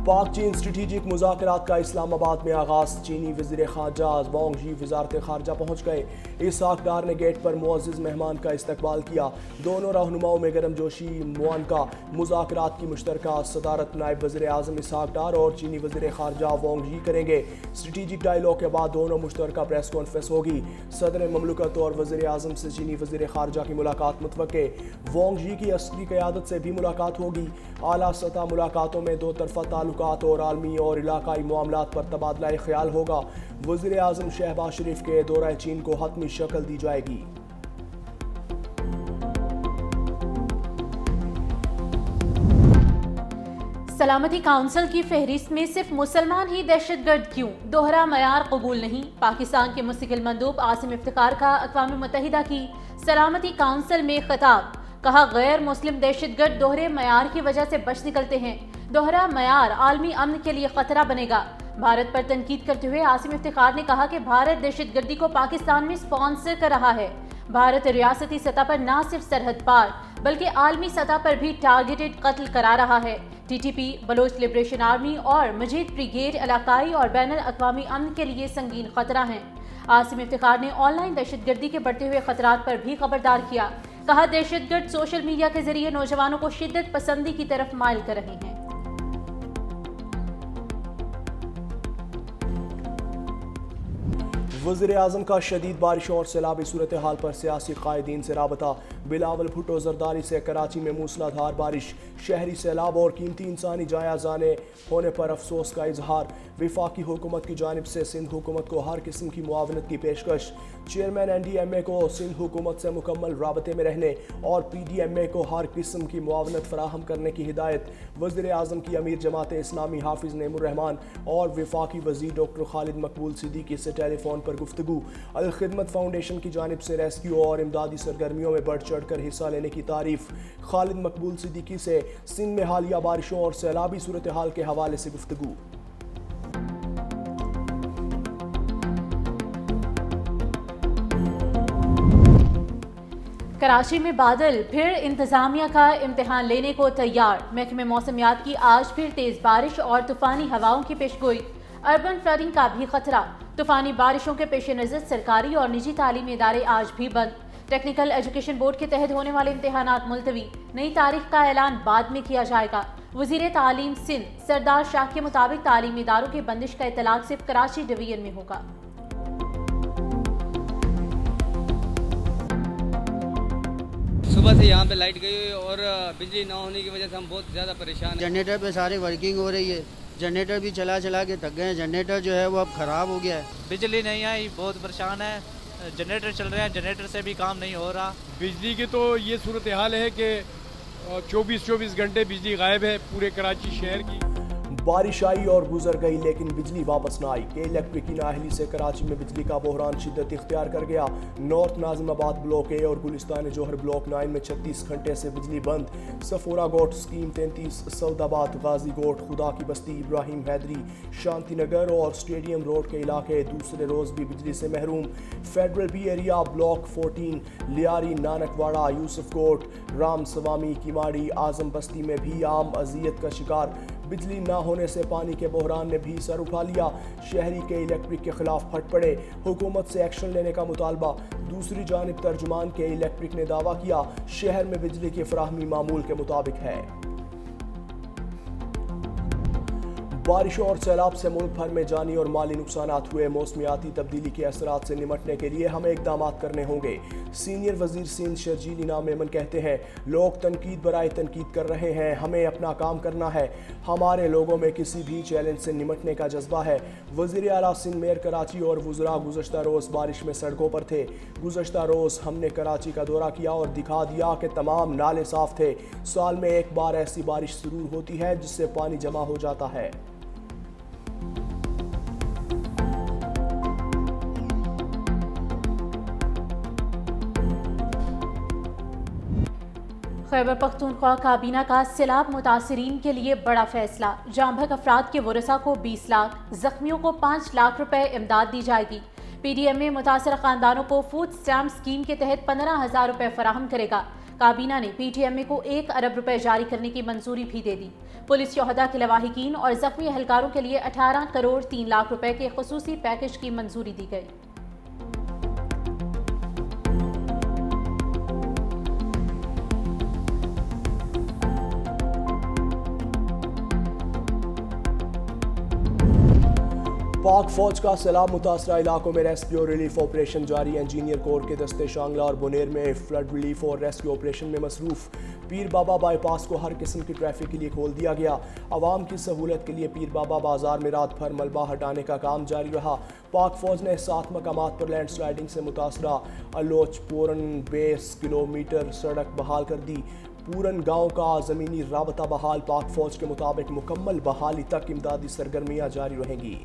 پاک چین اسٹریٹجک مذاکرات کا اسلام آباد میں آغاز، چینی وزیر خارجہ وانگ ژی وزارت خارجہ پہنچ گئے۔ اسحاق ڈار نے گیٹ پر معزز مہمان کا استقبال کیا۔ دونوں رہنماؤں میں گرم جوشی معانقہ مذاکرات کی مشترکہ صدارت نائب وزیر اعظم اسحاق ڈار اور چینی وزیر خارجہ وانگ ژی کریں گے۔ اسٹریٹجک ڈائیلاگ کے بعد دونوں مشترکہ پریس کانفرنس ہوگی۔ صدر مملکت اور وزیر اعظم سے چینی وزیر خارجہ کی ملاقات متوقع۔ وانگ ژی کی عسکری قیادت سے بھی ملاقات ہوگی۔ اعلیٰ سطح ملاقاتوں میں دو طرفہ تعلقات اور عالمی اور علاقائی معاملات پر تبادلہ خیال ہوگا۔ وزیر اعظم شہباز شریف کے دورہ چین کو حتمی شکل دی جائے گی۔ سلامتی کونسل کی فہرست میں صرف مسلمان ہی دہشت گرد کیوں؟ دوہرا معیار قبول نہیں۔ پاکستان کے مستقل مندوب عاصم افتخار کا اقوام متحدہ کی سلامتی کونسل میں خطاب، کہا غیر مسلم دہشت گرد دوہرے معیار کی وجہ سے بچ نکلتے ہیں، دوہرا معیار عالمی امن کے لیے خطرہ بنے گا۔ بھارت پر تنقید کرتے ہوئے عاصم افتخار نے کہا کہ بھارت دہشت گردی کو پاکستان میں سپانسر کر رہا ہے۔ بھارت ریاستی سطح پر نہ صرف سرحد پار بلکہ عالمی سطح پر بھی ٹارگیٹڈ قتل کرا رہا ہے۔ T T P, Baloch liberation army اور مجید بریگیڈ علاقائی اور بین الاقوامی امن کے لیے سنگین خطرہ ہیں۔ عاصم افتخار نے آن لائن دہشت گردی کے بڑھتے ہوئے خطرات پر بھی خبردار کیا، کہا دہشت گرد سوشل میڈیا کے ذریعے نوجوانوں کو شدت پسندی کی طرف مائل کر رہے ہیں۔ وزیر اعظم کا شدید بارشوں اور سیلابی صورتحال پر سیاسی قائدین سے رابطہ۔ بلاول بھٹو زرداری سے کراچی میں موسلا دھار بارش، شہری سیلاب اور قیمتی انسانی جائے ضانے ہونے پر افسوس کا اظہار۔ وفاقی حکومت کی جانب سے سندھ حکومت کو ہر قسم کی معاونت کی پیشکش۔ چیئرمین این ڈی ایم اے کو سندھ حکومت سے مکمل رابطے میں رہنے اور پی ڈی ایم اے کو ہر قسم کی معاونت فراہم کرنے کی ہدایت۔ وزیر اعظم کی امیر جماعت اسلامی حافظ نعیم الرحمان اور وفاقی وزیر ڈاکٹر خالد مقبول صدیقی سے ٹیلی فون پر گفتگو۔ الخدمت فاؤنڈیشن کی جانب سے ریسکیو اور امدادی سرگرمیوں میں بڑھ چڑھ کر حصہ لینے کی تعریف۔ خالد مقبول صدیقی سے سندھ میں حالیہ بارشوں اور سیلابی صورتحال کے حوالے سے گفتگو۔ کراچی میں بادل پھر انتظامیہ کا امتحان لینے کو تیار۔ محکمہ موسمیات کی آج پھر تیز بارش اور طوفانی ہواؤں کی پیشگوئی۔ اربن فلڈنگ کا بھی خطرہ۔ طوفانی بارشوں کے پیش نظر سرکاری اور نجی تعلیمی ادارے آج بھی بند۔ ٹیکنیکل ایجوکیشن بورڈ کے تحت ہونے والے امتحانات ملتوی، نئی تاریخ کا اعلان بعد میں کیا جائے گا۔ وزیر تعلیم سندھ سردار شاہ کے مطابق تعلیمی اداروں کی بندش کا اطلاق صرف کراچی ڈویژن میں ہوگا۔ صبح سے یہاں پہ لائٹ گئی ہوئی اور بجلی نہ ہونے کی وجہ سے ہم بہت زیادہ پریشان ہیں۔ جنریٹر پہ ساری ورکنگ ہو رہی ہے، جنریٹر بھی چلا کے تھک گئے ہیں، جنریٹر جو ہے وہ اب خراب ہو گیا ہے۔ بجلی نہیں آئی، بہت پریشان ہے، جنریٹر چل رہے ہیں، جنریٹر سے بھی کام نہیں ہو رہا۔ بجلی کی تو یہ صورتحال ہے کہ 24 گھنٹے بجلی غائب ہے پورے کراچی شہر کی۔ بارش آئی اور گزر گئی لیکن بجلی واپس نہ آئی۔ کے الیکٹرک کی نااہلی سے کراچی میں بجلی کا بحران شدت اختیار کر گیا۔ نارتھ ناظم آباد بلاک اے اور گلستان جوہر بلاک 9 میں 36 گھنٹے سے بجلی بند۔ سفورہ گوٹ اسکیم 33، سعود آباد، غازی گوٹ، خدا کی بستی، ابراہیم حیدری، شانتی نگر اور اسٹیڈیم روڈ کے علاقے دوسرے روز بھی بجلی سے محروم۔ Federal B area block 14، Lyari, Nanak Wara, Yousuf Goth, Ram Swami, Keamari, Azam Basti میں بھی عام اذیت کا شکار۔ بجلی نہ ہونے سے پانی کے بحران نے بھی سر اٹھا لیا۔ شہری کے الیکٹرک کے خلاف پھٹ پڑے، حکومت سے ایکشن لینے کا مطالبہ۔ دوسری جانب ترجمان کے الیکٹرک نے دعویٰ کیا شہر میں بجلی کی فراہمی معمول کے مطابق ہے۔ بارشوں اور سیلاب سے ملک بھر میں جانی اور مالی نقصانات ہوئے۔ موسمیاتی تبدیلی کے اثرات سے نمٹنے کے لیے ہمیں اقدامات کرنے ہوں گے۔ سینئر وزیر سندھ شرجیل انعام میمن کہتے ہیں لوگ تنقید برائے تنقید کر رہے ہیں، ہمیں اپنا کام کرنا ہے۔ ہمارے لوگوں میں کسی بھی چیلنج سے نمٹنے کا جذبہ ہے۔ وزیر اعلیٰ سندھ میئر کراچی اور وزراء گزشتہ روز بارش میں سڑکوں پر تھے۔ گزشتہ روز ہم نے کراچی کا دورہ کیا اور دکھا دیا کہ تمام نالے صاف تھے۔ سال میں ایک بار ایسی بارش ضرور ہوتی ہے جس سے پانی جمع ہو جاتا ہے۔ خیبر پختونخوا کابینہ کا سیلاب متاثرین کے لیے بڑا فیصلہ۔ جاں بحق افراد کے ورثاء کو 20 لاکھ، زخمیوں کو 5 لاکھ روپے امداد دی جائے گی۔ پی ڈی ایم اے متاثرہ خاندانوں کو فوڈ اسٹیمپ اسکیم کے تحت 15,000 روپے فراہم کرے گا۔ کابینہ نے PTMA کو 1 ارب روپے جاری کرنے کی منظوری بھی دے دی۔ پولیس شہداء کے لواحقین اور زخمی اہلکاروں کے لیے 18 کروڑ 3 لاکھ روپے کے خصوصی پیکج کی منظوری دی گئی۔ پاک فوج کا سیلاب متاثرہ علاقوں میں ریسکیو ریلیف آپریشن جاری۔ انجینئر کور کے دستے شانگلہ اور بنیر میں فلڈ ریلیف اور ریسکیو آپریشن میں مصروف۔ پیر بابا بائی پاس کو ہر قسم کی ٹریفک کے لیے کھول دیا گیا۔ عوام کی سہولت کے لیے پیر بابا بازار میں رات بھر ملبہ ہٹانے کا کام جاری رہا۔ پاک فوج نے 7 مقامات پر لینڈ سلائیڈنگ سے متاثرہ الوچ پورن 20 کلومیٹر سڑک بحال کر دی۔ پورن گاؤں کا زمینی رابطہ بحال۔ پاک فوج کے مطابق مکمل بحالی تک امدادی سرگرمیاں جاری رہیں گی۔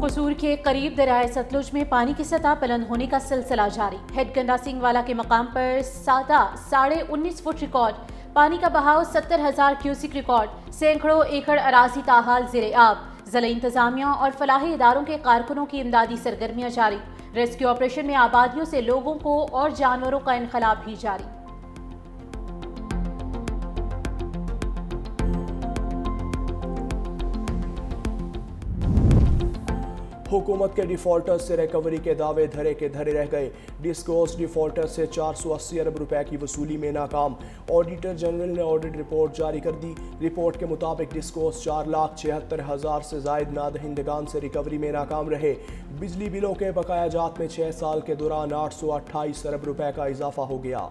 قصور کے قریب دریائے ستلج میں پانی کی سطح بلند ہونے کا سلسلہ جاری۔ ہیڈ گنڈا سنگھ والا کے مقام پر سادہ 19.5 فٹ ریکارڈ، پانی کا بہاؤ 70,000 کیوسک ریکارڈ، سینکڑوں ایکڑ اراضی تاحال زیر آب۔ ضلعی انتظامیہ اور فلاحی اداروں کے کارکنوں کی امدادی سرگرمیاں جاری۔ ریسکیو آپریشن میں آبادیوں سے لوگوں کو اور جانوروں کا انخلاء بھی جاری۔ حکومت کے ڈیفالٹرز سے ریکوری کے دعوے دھرے کے دھرے رہ گئے۔ ڈسکوز ڈیفالٹر سے 480 ارب روپے کی وصولی میں ناکام۔ آڈیٹر جنرل نے آڈٹ رپورٹ جاری کر دی۔ رپورٹ کے مطابق ڈسکوز 4,76,000 سے زائد نادہندگان سے ریکوری میں ناکام رہے۔ بجلی بلوں کے بقایا جات میں 6 سال کے دوران 828 ارب روپے کا اضافہ ہو گیا۔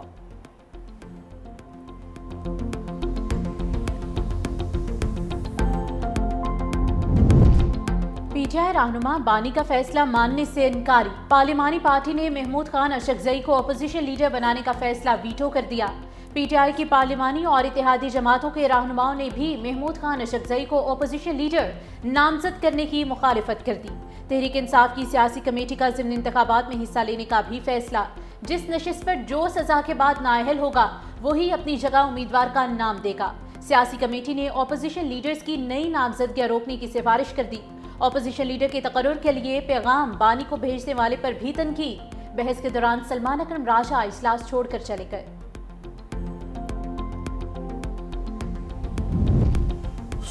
PTI رہنما بانی کا فیصلہ ماننے سے انکاری۔ پارلیمانی پارٹی نے محمود خان اشرفزئی کو اپوزیشن لیڈر بنانے کا فیصلہ ویٹو کر دیا۔ PTI کی پارلیمانی اور اتحادی جماعتوں کے رہنماؤں نے بھی محمود خان اشرفزئی کو اپوزیشن لیڈر نامزد کرنے کی مخالفت کر دی۔ تحریک انصاف کی سیاسی کمیٹی کا ضمن انتخابات میں حصہ لینے کا بھی فیصلہ۔ جس نشست پر جو سزا کے بعد نااہل ہوگا وہی اپنی جگہ امیدوار کا نام دے گا۔ سیاسی کمیٹی نے اپوزیشن لیڈرز کی نئی نامزدگیاں روکنے کی سفارش کر دی۔ اپوزیشن لیڈر کے تقرر کے لیے پیغام بانی کو بھیجنے والے پر بھی تنقید۔ بحث کے دوران سلمان اکرم راجہ اجلاس چھوڑ کر چلے گئے۔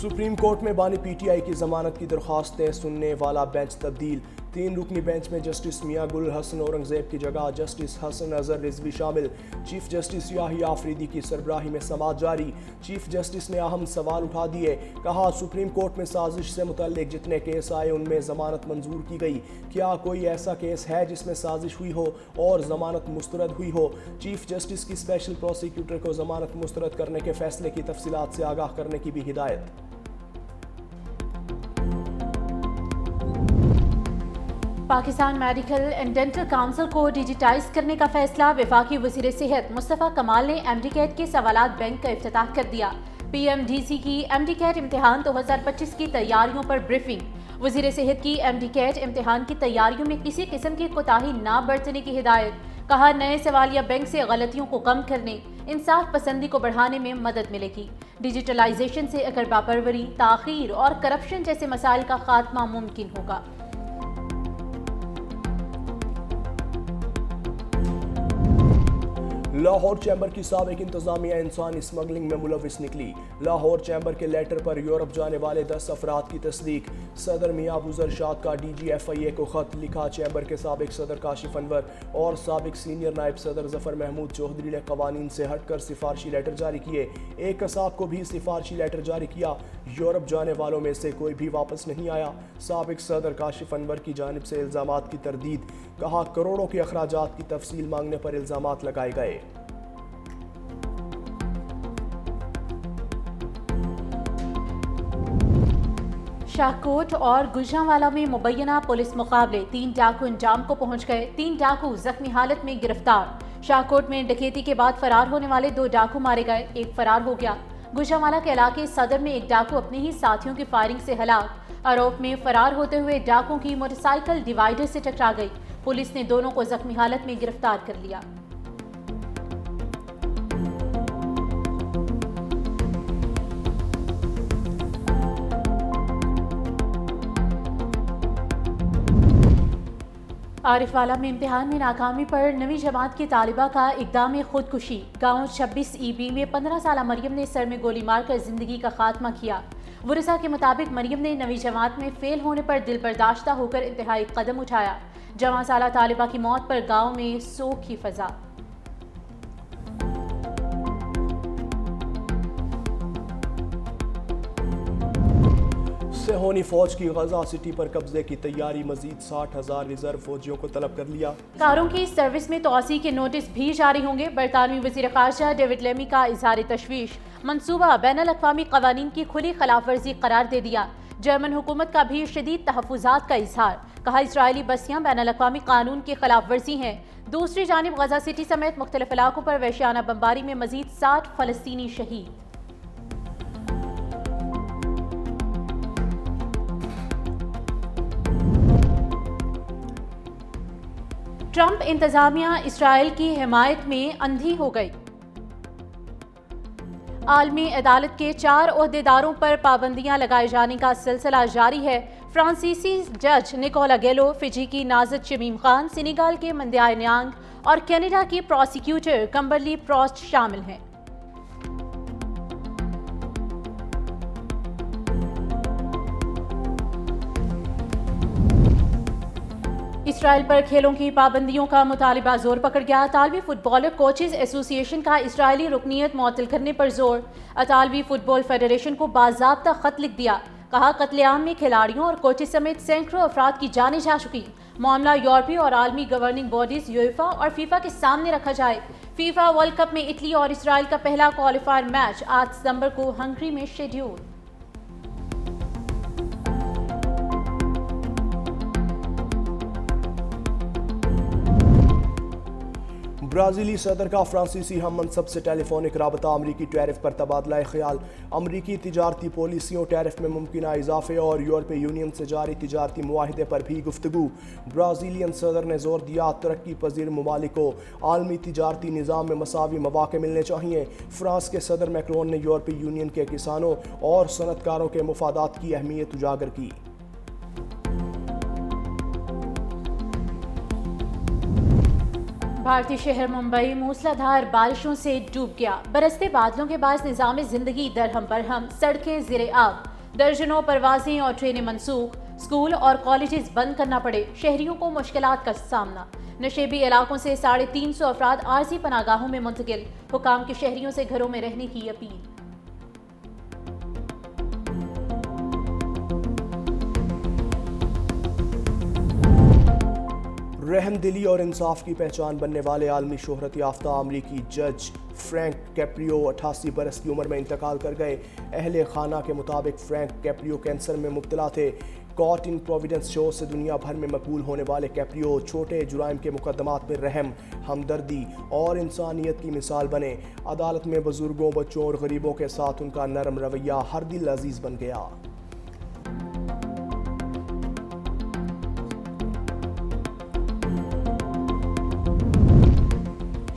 سپریم کورٹ میں بانی PTI کی ضمانت کی درخواستیں سننے والا بینچ تبدیل۔ 3 رکنی بینچ میں جسٹس میاں گل حسن اورنگزیب کی جگہ جسٹس حسن اظہر رضوی شامل۔ چیف جسٹس یاحییٰ آفریدی کی سربراہی میں سماعت جاری۔ چیف جسٹس نے اہم سوال اٹھا دیے۔ کہا سپریم کورٹ میں سازش سے متعلق جتنے کیس آئے ان میں ضمانت منظور کی گئی۔ کیا کوئی ایسا کیس ہے جس میں سازش ہوئی ہو اور ضمانت مسترد ہوئی ہو؟ چیف جسٹس کی اسپیشل پروسیکیوٹر کو ضمانت مسترد کرنے کے فیصلے کی تفصیلات سے آگاہ کرنے کی بھی ہدایت۔ Pakistan medical and dental council کو ڈیجیٹائز کرنے کا فیصلہ۔ وفاقی وزیر صحت مصطفیٰ کمال نے MD-CAT کے سوالات بینک کا افتتاح کر دیا۔ PMDC کی MD-CAT امتحان 2025 کی تیاریوں پر بریفنگ۔ وزیر صحت کی MD-CAT امتحان کی تیاریوں میں کسی قسم کی کوتاہی نہ برتنے کی ہدایت۔ کہا نئے سوالیہ بینک سے غلطیوں کو کم کرنے، انصاف پسندی کو بڑھانے میں مدد ملے گی۔ ڈیجیٹلائزیشن سے اقربا پروری، تاخیر اور کرپشن جیسے مسائل کا خاتمہ ممکن ہوگا۔ لاہور چیمبر کی سابق انتظامیہ انسانی اسمگلنگ میں ملوث نکلی۔ لاہور چیمبر کے لیٹر پر یورپ جانے والے 10 افراد کی تصدیق۔ صدر میاں ابو ذر شاد کا DG FIA کو خط لکھا۔ چیمبر کے سابق صدر کاشف انور اور سابق سینئر نائب صدر ظفر محمود چودھری نے قوانین سے ہٹ کر سفارشی لیٹر جاری کیے۔ ایک قصاب کو بھی سفارشی لیٹر جاری کیا۔ یورپ جانے والوں میں سے کوئی بھی واپس نہیں آیا۔ سابق صدر کاشف انور کی جانب سے الزامات کی تردید۔ کہا کروڑوں کے اخراجات کی تفصیل مانگنے پر الزامات لگائے گئے۔ شاہکوٹ اور گجرانوالہ میں مبینہ پولیس مقابلے، 3 ڈاکو انجام کو پہنچ گئے، 3 ڈاکو زخمی حالت میں گرفتار۔ شاہکوٹ میں ڈکیتی کے بعد فرار ہونے والے 2 ڈاکو مارے گئے، ایک فرار ہو گیا۔ گجرانوالہ کے علاقے صدر میں ایک ڈاکو اپنے ہی ساتھیوں کی فائرنگ سے ہلاک۔ آروپ میں فرار ہوتے ہوئے ڈاکو کی موٹر سائیکل ڈیوائیڈر سے ٹکرا گئی۔ پولیس نے دونوں کو زخمی حالت میں گرفتار کر لیا۔ عارف والا میں امتحان میں ناکامی پر 9ویں جماعت کی طالبہ کا اقدام خودکشی. گاؤں 26 EB میں 15 سالہ مریم نے سر میں گولی مار کر زندگی کا خاتمہ کیا. ورثاء کے مطابق مریم نے 9ویں جماعت میں فیل ہونے پر دل برداشتہ ہو کر انتہائی قدم اٹھایا. جواں سالہ طالبہ کی موت پر گاؤں میں سوگ کی فضا. صہیونی فوج کی غزہ سٹی پر قبضے کی تیاری. مزید 60,000 ریزرو فوجیوں کو طلب کر لیا. کاروں کی سروس میں توسیع کے نوٹس بھی جاری ہوں گے. برطانوی وزیر خارجہ ڈیوڈ لیمی کا اظہار تشویش. منصوبہ بین الاقوامی قوانین کی کھلی خلاف ورزی قرار دے دیا. جرمن حکومت کا بھی شدید تحفظات کا اظہار. کہا اسرائیلی بستیاں بین الاقوامی قانون کی خلاف ورزی ہیں. دوسری جانب غزہ سٹی سمیت مختلف علاقوں پر وحشیانہ بمباری میں مزید 60 فلسطینی شہید. ٹرمپ انتظامیہ اسرائیل کی حمایت میں اندھی ہو گئی. عالمی عدالت کے 4 عہدیداروں پر پابندیاں لگائے جانے کا سلسلہ جاری ہے. فرانسیسی جج نکولا گیلو، فجی کی نازت شمیم خان، سینیگال کے مندیائے نیانگ اور کینیڈا کی پروسیکیوٹر کمبرلی پروسٹ شامل ہیں. اسرائیل پر کھیلوں کی پابندیوں کا مطالبہ زور پکڑ گیا. اطالوی فٹ بالر کوچز ایسوسی ایشن کا اسرائیلی رکنیت معطل کرنے پر زور. اطالوی فٹ بال فیڈریشن کو باضابطہ خط لکھ دیا. کہا قتل عام میں کھلاڑیوں اور کوچز سمیت سینکڑوں افراد کی جانیں جا چکی. معاملہ یورپی اور عالمی گورننگ باڈیز یویفا اور فیفا کے سامنے رکھا جائے. فیفا ورلڈ کپ میں اٹلی اور اسرائیل کا پہلا کوالیفائر میچ 8 ستمبر کو ہنگری میں شیڈیول. برازیلی صدر کا فرانسیسی ہم منصب سے ٹیلی فونک رابطہ. امریکی ٹیرف پر تبادلہ خیال. امریکی تجارتی پالیسیوں، ٹیرف میں ممکنہ اضافے اور یورپی یونین سے جاری تجارتی معاہدے پر بھی گفتگو. برازیلین صدر نے زور دیا ترقی پذیر ممالک کو عالمی تجارتی نظام میں مساوی مواقع ملنے چاہیے. فرانس کے صدر میکرون نے یورپی یونین کے کسانوں اور صنعت کاروں کے مفادات کی اہمیت اجاگر کی. بھارتی شہر ممبئی موسلا دھار بارشوں سے ڈوب گیا. برستے بادلوں کے باعث نظام زندگی درہم برہم. سڑکیں زیر آب. درجنوں پروازیں اور ٹرینیں منسوخ. اسکول اور کالجز بند کرنا پڑے. شہریوں کو مشکلات کا سامنا. نشیبی علاقوں سے 350 افراد عارضی پناہ گاہوں میں منتقل. حکام کی شہریوں سے گھروں میں رہنے کی اپیل. رحم دلی اور انصاف کی پہچان بننے والے عالمی شہرت یافتہ امریکی جج فرینک کیپریو 88 برس کی عمر میں انتقال کر گئے. اہل خانہ کے مطابق فرینک کیپریو کینسر میں مبتلا تھے. کاٹ ان پروویڈنس شو سے دنیا بھر میں مقبول ہونے والے کیپریو چھوٹے جرائم کے مقدمات میں رحم، ہمدردی اور انسانیت کی مثال بنے. عدالت میں بزرگوں، بچوں اور غریبوں کے ساتھ ان کا نرم رویہ ہر دل عزیز بن گیا.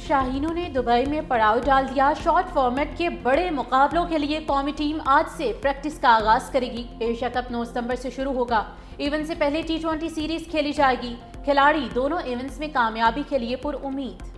شاہینوں نے دبئی میں پڑاؤ ڈال دیا. شارٹ فارمیٹ کے بڑے مقابلوں کے لیے قومی ٹیم آج سے پریکٹس کا آغاز کرے گی. ایشیا کپ 9 ستمبر سے شروع ہوگا. ایونٹ سے پہلے T20 سیریز کھیلی جائے گی. کھلاڑی دونوں ایونٹس میں کامیابی کے لیے پر امید.